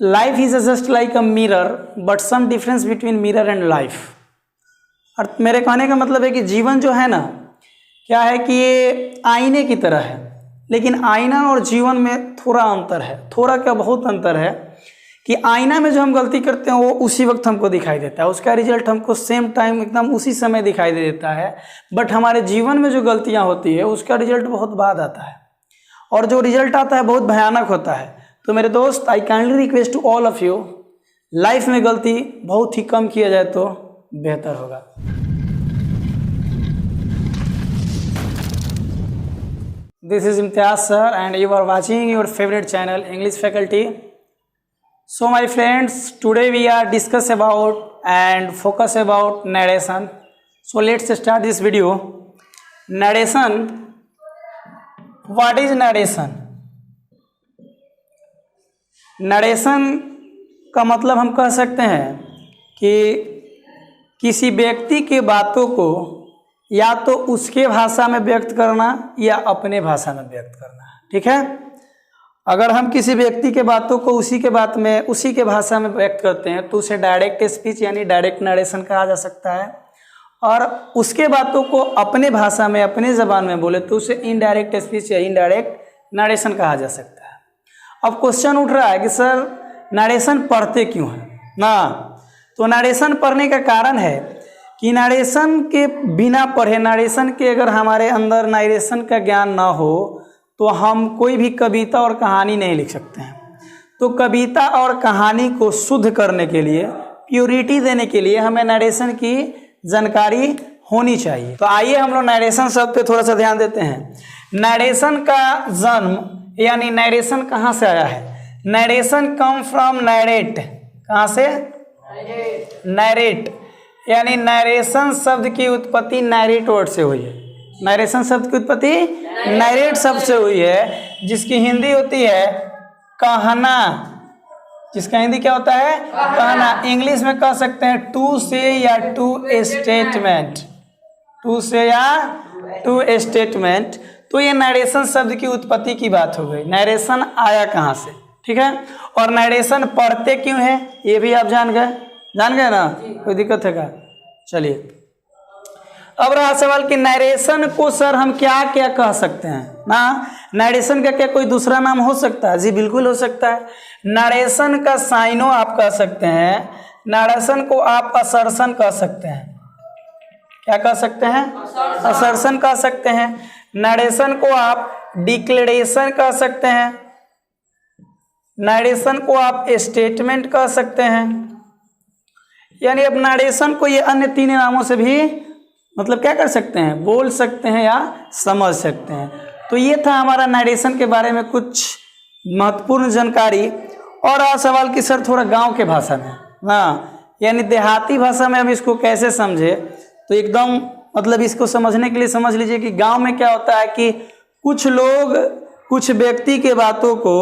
Life is just like a mirror but some difference between mirror and life. और मेरे कहने का मतलब है कि जीवन जो है ना, क्या है कि ये आईने की तरह है, लेकिन आईना और जीवन में थोड़ा अंतर है। थोड़ा क्या, बहुत अंतर है कि आईना में जो हम गलती करते हैं वो उसी वक्त हमको दिखाई देता है, उसका रिजल्ट हमको सेम टाइम एकदम उसी समय दिखाई दे देता है। बट हमारे जीवन में जो गलतियां होती है उसका रिजल्ट बहुत बाद आता है, और जो रिजल्ट आता है बहुत भयानक होता है। तो मेरे दोस्त, I kindly request to all of you, life में गलती बहुत ही कम किया जाए तो बेहतर होगा। This is Imtiaz sir and you are watching your favorite channel English Faculty. So my friends, today we are discuss about and focus about narration. So let's start this video. Narration. What is narration? Narration का मतलब हम कह सकते हैं कि किसी व्यक्ति के बातों को या तो उसके भाषा में व्यक्त करना या अपने भाषा में व्यक्त करना। ठीक है, अगर हम किसी व्यक्ति के बातों को उसी के भाषा में व्यक्त करते हैं तो उसे डायरेक्ट स्पीच यानी डायरेक्ट नरेशन कहा जा सकता है, और उसके बातों को अपने भाषा में अपने ज़बान में बोले तो उसे इनडायरेक्ट स्पीच या इनडायरेक्ट नरेशन कहा जा सकता है। अब क्वेश्चन उठ रहा है कि सर नरेशन पढ़ते क्यों हैं ना? तो नरेशन पढ़ने का कारण है कि नरेशन के बिना पढ़े, नरेशन के अगर हमारे अंदर नरेशन का ज्ञान ना हो तो हम कोई भी कविता और कहानी नहीं लिख सकते हैं। तो कविता और कहानी को शुद्ध करने के लिए, प्योरिटी देने के लिए हमें नरेशन की जानकारी होनी चाहिए। तो आइए हम लोग नरेशन शब्द पे थोड़ा सा ध्यान देते हैं। नरेशन का जन्म यानी नरेशन कहाँ से आया है? Narration come from narrate. कहाँ से? नरेट, यानी नरेशन शब्द की उत्पत्ति नरेट वर्ड से हुई है। नरेशन शब्द की उत्पत्ति नरेट शब्द से हुई है, जिसकी हिंदी होती है कहना। जिसका हिंदी क्या होता है? कहना। इंग्लिश में कह सकते हैं टू से या टू स्टेटमेंट। टू से या टू स्टेटमेंट। तो ये नरेशन शब्द की उत्पत्ति की बात हो गई। नरेशन आया कहाँ से? ठीक है, और नरेशन पढ़ते क्यों है ये भी आप जान गए ना? कोई दिक्कत है क्या? चलिए, अब रहा सवाल कि नरेशन को सर हम क्या क्या कह सकते हैं ना? नरेशन का क्या कोई दूसरा नाम हो सकता है? जी बिल्कुल हो सकता है। नरेशन का साइनो आप कह सकते हैं। नरेशन को आप असर्शन कह सकते हैं। क्या कह सकते हैं? असर्शन कह सकते हैं। नरेशन को आप डिक्लेरेशन कह सकते हैं। नरेशन को आप स्टेटमेंट कह सकते हैं। यानी अब नरेशन को ये अन्य तीन नामों से भी मतलब क्या कर सकते हैं? बोल सकते हैं या समझ सकते हैं। तो ये था हमारा नरेशन के बारे में कुछ महत्वपूर्ण जानकारी। और आ सवाल कि सर थोड़ा गांव के भाषा में ना, यानी देहाती भाषा में हम इसको कैसे समझे? तो एकदम मतलब इसको समझने के लिए समझ लीजिए कि गांव में क्या होता है कि कुछ लोग कुछ व्यक्ति के बातों को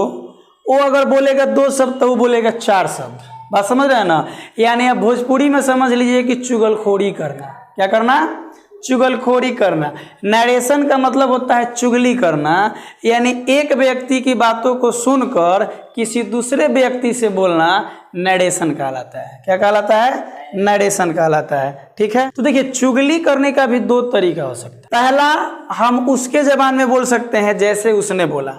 वो अगर बोलेगा 2 शब्द तो वो बोलेगा 4 शब्द। बात समझ रहे हैं ना? यानी अब भोजपुरी में समझ लीजिए कि चुगलखोरी करना। क्या करना? चुगलखोरी करना। नरेशन का मतलब होता है चुगली करना, यानी एक व्यक्ति की बातों को सुनकर किसी दूसरे व्यक्ति से बोलना नरेशन कहलाता है। क्या कहलाता है? नरेशन कहलाता है। ठीक है, तो देखिए चुगली करने का भी 2 तरीका हो सकता है। पहला, हम उसके जबान में बोल सकते हैं जैसे उसने बोला,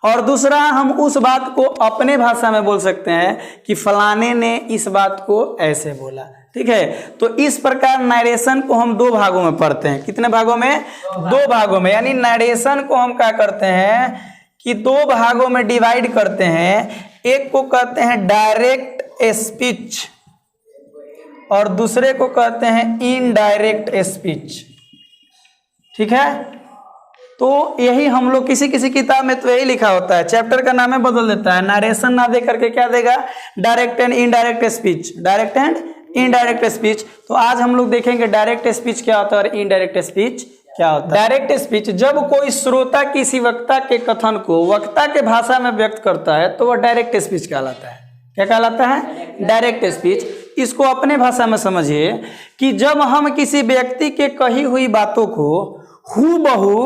और दूसरा हम उस बात को अपने भाषा में बोल सकते हैं कि फलाने ने इस बात को ऐसे बोला। ठीक है, तो इस प्रकार नरेशन को हम 2 भागों में पढ़ते हैं। कितने भागों में? 2 भागों में। यानी नरेशन को हम क्या करते हैं कि 2 भागों में डिवाइड करते हैं। एक को कहते हैं डायरेक्ट स्पीच और दूसरे को कहते हैं इनडायरेक्ट स्पीच। ठीक है, तो यही हम लोग किसी किसी किताब में तो यही लिखा होता है, चैप्टर का नाम बदल देता है। नरेशन ना दे करके क्या देगा? Direct and indirect speech. Direct and indirect speech. तो आज हम लोग देखेंगे डायरेक्ट स्पीच क्या होता है और इनडायरेक्ट स्पीच क्या होता है। डायरेक्ट स्पीच, जब कोई श्रोता किसी वक्ता के कथन को वक्ता के भाषा में व्यक्त करता है तो वह डायरेक्ट स्पीच कहलाता है। क्या कहलाता है? Direct speech. इसको अपने भाषा में समझिए कि जब हम किसी व्यक्ति के कही हुई बातों को हूबहू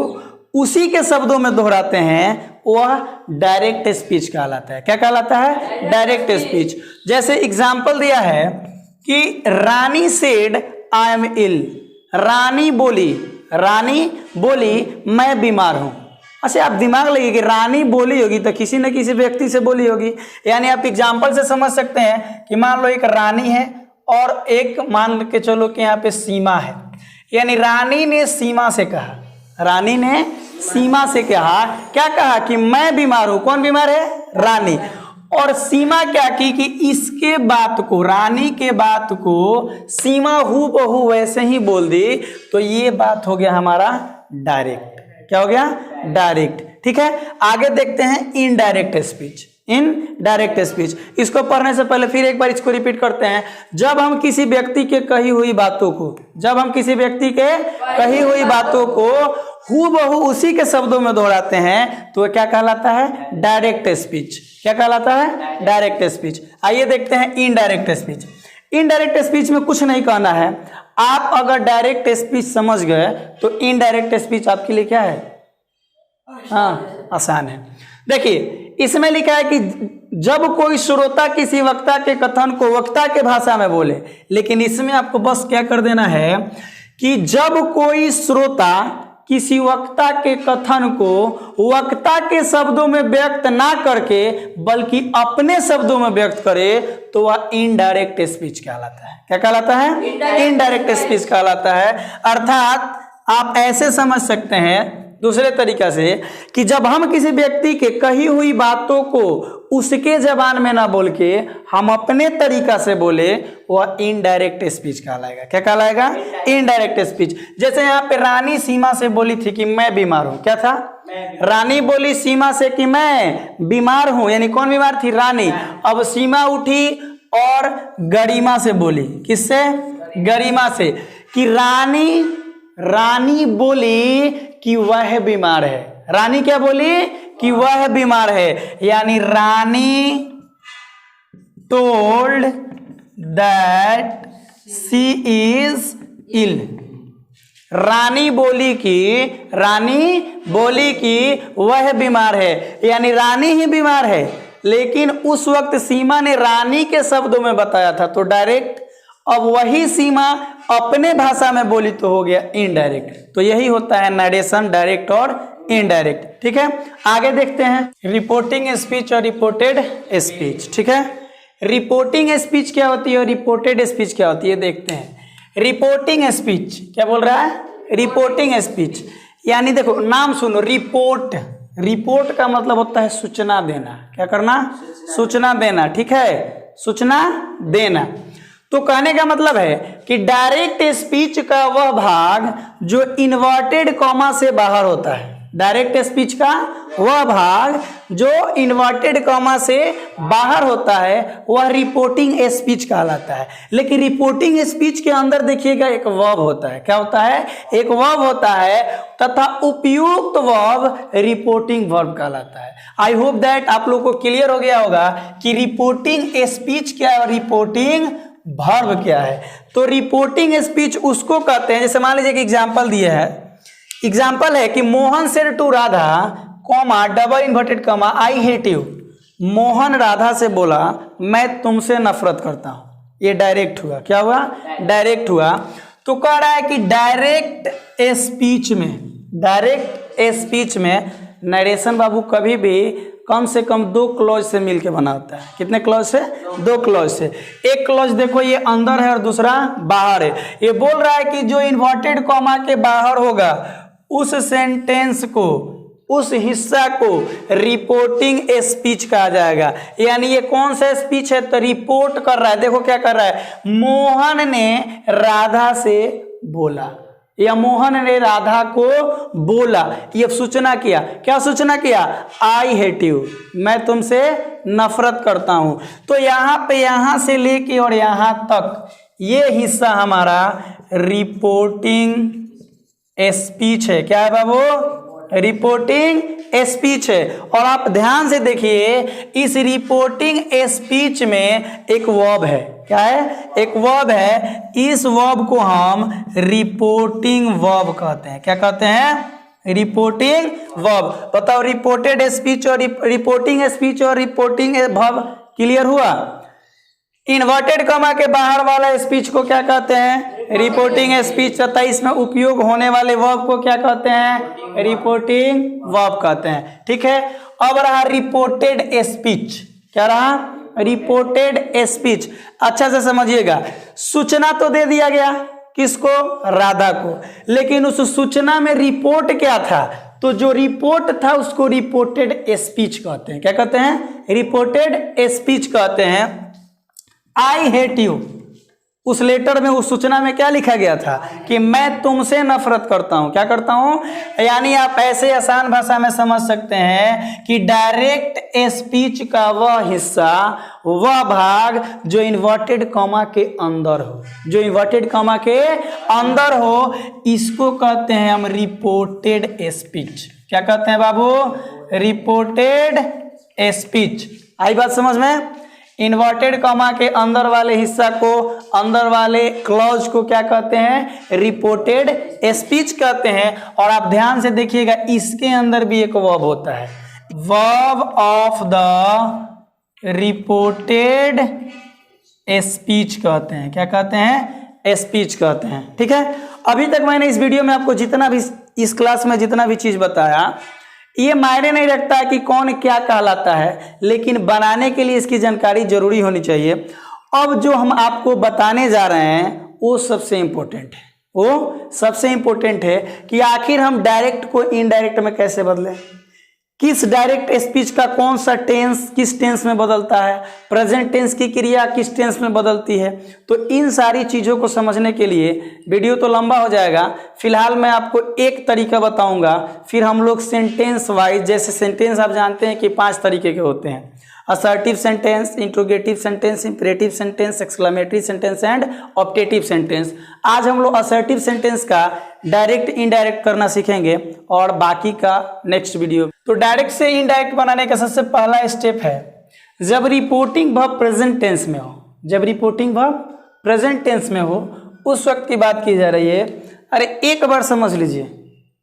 उसी के शब्दों में दोहराते हैं वह डायरेक्ट स्पीच कहलाता है। क्या कहलाता है? Direct speech. जैसे एग्जाम्पल दिया है कि रानी सेड आई एम इल, रानी बोली मैं बीमार हूं। अच्छा, आप दिमाग लगे कि रानी बोली होगी तो किसी न किसी व्यक्ति से बोली होगी, यानी आप एग्जाम्पल से समझ सकते हैं कि मान लो एक रानी है और एक मान के चलो कि यहाँ पे सीमा है, यानी रानी ने सीमा से कहा, रानी ने सीमा से कहा, क्या कहा कि मैं बीमार हूं। कौन बीमार है? रानी। और सीमा क्या की कि इसके बात को, रानी के बात को सीमा हूबहू वैसे ही बोल दी, तो ये बात हो गया हमारा डायरेक्ट। क्या हो गया? डायरेक्ट। ठीक है, आगे देखते हैं इनडायरेक्ट स्पीच। इनडायरेक्ट स्पीच, इसको पढ़ने से पहले फिर एक बार इसको रिपीट करते हैं। जब हम किसी व्यक्ति के कही हुई बातों को हूबहू उसी के शब्दों में दोहराते हैं तो क्या कहलाता है? Direct speech. क्या कहलाता है? Direct speech. आइए देखते हैं इनडायरेक्ट स्पीच। इनडायरेक्ट स्पीच में कुछ नहीं कहना है। आप अगर डायरेक्ट स्पीच समझ गए तो इनडायरेक्ट स्पीच आपके लिए क्या है? हाँ, आसान है। देखिए, इसमें लिखा है कि जब कोई श्रोता किसी वक्ता के कथन को वक्ता के भाषा में बोले, लेकिन इसमें आपको बस क्या कर देना है कि जब कोई श्रोता किसी वक्ता के कथन को वक्ता के शब्दों में व्यक्त ना करके बल्कि अपने शब्दों में व्यक्त करे तो वह इनडायरेक्ट स्पीच कहलाता है। क्या कहलाता है? इनडायरेक्ट स्पीच कहलाता है। अर्थात आप ऐसे समझ सकते हैं दूसरे तरीका से कि जब हम किसी व्यक्ति के कही हुई बातों को उसके जबान में ना बोल के हम अपने तरीका से बोले, वह इनडायरेक्ट स्पीच कहलाएगा। क्या कहलाएगा? Indirect speech. जैसे यहाँ पे रानी सीमा से बोली थी कि मैं बीमार हूं। क्या था? रानी बोली सीमा से कि मैं बीमार हूं, यानी कौन बीमार थी? रानी। अब सीमा उठी और गरिमा से बोली। किससे? गरिमा से। कि रानी बोली कि वह बीमार है। रानी क्या बोली? कि वह बीमार है, यानी Rani told that she is ill. Rani बोली कि वह बीमार है, यानी रानी ही बीमार है। लेकिन उस वक्त सीमा ने रानी के शब्दों में बताया था तो डायरेक्ट। अब वही सीमा अपने भाषा में बोली तो हो गया इनडायरेक्ट। तो यही होता है नरेशन, डायरेक्ट और इनडायरेक्ट। ठीक है, आगे देखते हैं रिपोर्टिंग स्पीच और रिपोर्टेड स्पीच। ठीक है, रिपोर्टिंग स्पीच क्या होती है और रिपोर्टेड स्पीच क्या होती है देखते हैं। रिपोर्टिंग स्पीच क्या बोल रहा है? रिपोर्टिंग स्पीच, यानी देखो नाम सुनो, रिपोर्ट का मतलब होता है सूचना देना। क्या करना? सूचना देना। ठीक है, सूचना देना। तो कहने का मतलब है कि डायरेक्ट स्पीच का वह भाग जो इन्वर्टेड कॉमा से बाहर होता है। डायरेक्ट स्पीच का वह भाग जो इन्वर्टेड कॉमा से बाहर होता है वह रिपोर्टिंग स्पीच कहलाता है। लेकिन रिपोर्टिंग स्पीच के अंदर देखिएगा एक वर्ब होता है। क्या होता है? एक वर्ब होता है तथा उपयुक्त वर्ब रिपोर्टिंग वर्ब कहलाता है। आई होप दैट आप लोगों को क्लियर हो गया होगा कि रिपोर्टिंग स्पीच क्या है और रिपोर्टिंग वर्ब क्या है। तो रिपोर्टिंग स्पीच उसको कहते हैं, जैसे मान लीजिए कि एग्जाम्पल दिया है। एग्जाम्पल है कि Mohan said to Radha comma double inverted comma I hate you. Mohan Radha से बोला मैं तुमसे नफरत करता हूं। ये डायरेक्ट हुआ। क्या हुआ? डायरेक्ट हुआ। तो कह रहा है कि डायरेक्ट स्पीच में नरेशन बाबू कभी भी कम से कम 2 क्लॉज से मिलके बना होता है। कितने क्लॉज से? 2 क्लॉज से। एक क्लॉज देखो ये अंदर है और दूसरा बाहर है। ये बोल रहा है कि जो इन्वर्टेड कॉमा के बाहर होगा उस सेंटेंस को, उस हिस्सा को रिपोर्टिंग स्पीच कहा जाएगा। यानी ये कौन सा स्पीच है? तो रिपोर्ट कर रहा है। देखो क्या कर रहा है, मोहन ने राधा से बोला या मोहन ने राधा को बोला, ये सूचना किया। क्या सूचना किया? आई हेट यू, मैं तुमसे नफरत करता हूं। तो यहां पे यहां से लेके और यहां तक ये हिस्सा हमारा रिपोर्टिंग स्पीच है। क्या है बाबू? रिपोर्टिंग स्पीच है। और आप ध्यान से देखिए इस रिपोर्टिंग स्पीच में एक वर्ब है। क्या है? एक वर्ब है। इस वर्ब को हम रिपोर्टिंग वर्ब कहते हैं। क्या कहते हैं? Reporting verb. बताओ रिपोर्टेड स्पीच और रिपोर्टिंग स्पीच और रिपोर्टिंग वर्ब क्लियर हुआ। इन्वर्टेड कॉमा के बाहर वाला स्पीच को क्या कहते हैं? रिपोर्टिंग स्पीच तथा इसमें उपयोग होने वाले वर्ब को क्या कहते हैं? रिपोर्टिंग वर्ब कहते हैं। ठीक है, अब रहा रिपोर्टेड स्पीच। क्या रहा? Reported speech. अच्छा से समझिएगा, सूचना तो दे दिया गया किसको? राधा को, लेकिन उस सूचना में रिपोर्ट क्या था? तो जो रिपोर्ट था उसको रिपोर्टेड स्पीच कहते हैं। क्या कहते हैं? रिपोर्टेड स्पीच कहते हैं। आई हेट यू, उस लेटर में, उस सूचना में क्या लिखा गया था? कि मैं तुमसे नफरत करता हूं। क्या करता हूं? यानी आप ऐसे आसान भाषा में समझ सकते हैं कि डायरेक्ट स्पीच का वह हिस्सा, वह भाग जो इन्वर्टेड कॉमा के अंदर हो, जो इन्वर्टेड कॉमा के अंदर हो, इसको कहते हैं हम रिपोर्टेड स्पीच। क्या कहते हैं बाबू? Reported speech. आई बात समझ में? इन्वर्टेड कॉमा के अंदर वाले हिस्सा को, अंदर वाले क्लॉज को क्या कहते हैं? रिपोर्टेड स्पीच कहते हैं। और आप ध्यान से देखिएगा, इसके अंदर भी एक वर्ब होता है, verb of the reported speech कहते हैं। क्या कहते हैं? स्पीच कहते हैं। ठीक है, अभी तक मैंने इस वीडियो में आपको जितना भी, इस क्लास में जितना भी चीज बताया, ये मायने नहीं रखता है कि कौन क्या कहलाता है, लेकिन बनाने के लिए इसकी जानकारी जरूरी होनी चाहिए। अब जो हम आपको बताने जा रहे हैं वो सबसे इंपॉर्टेंट है। वो सबसे इंपॉर्टेंट है कि आखिर हम डायरेक्ट को इनडायरेक्ट में कैसे बदलें, किस डायरेक्ट स्पीच का कौन सा टेंस किस टेंस में बदलता है, प्रेजेंट टेंस की क्रिया किस टेंस में बदलती है। तो इन सारी चीज़ों को समझने के लिए वीडियो तो लंबा हो जाएगा, फिलहाल मैं आपको एक तरीका बताऊंगा, फिर हम लोग सेंटेंस वाइज, जैसे सेंटेंस आप जानते हैं कि 5 तरीके के होते हैं, assertive sentence, interrogative sentence, imperative sentence, exclamatory sentence and optative sentence. आज हम लोग असर्टिव सेंटेंस का डायरेक्ट इनडायरेक्ट करना सीखेंगे और बाकी का नेक्स्ट वीडियो। तो डायरेक्ट से इनडायरेक्ट बनाने का सबसे पहला स्टेप है, जब रिपोर्टिंग वर्ब प्रेजेंट टेंस में हो, जब रिपोर्टिंग वर्ब प्रेजेंट टेंस में हो, उस वक्त की बात की जा रही है। अरे एक बार समझ लीजिए,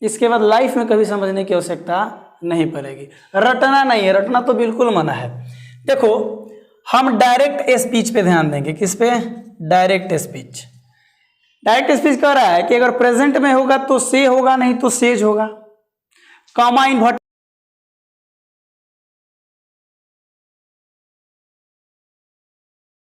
इसके बाद लाइफ में कभी समझने की आवश्यकता नहीं पड़ेगी। रटना नहीं है, रटना तो बिल्कुल मना है। देखो, हम डायरेक्ट स्पीच पे ध्यान देंगे। किस पे? Direct speech. डायरेक्ट स्पीच कह रहा है कि अगर प्रेजेंट में होगा तो से होगा, नहीं तो सेज होगा। Comma invert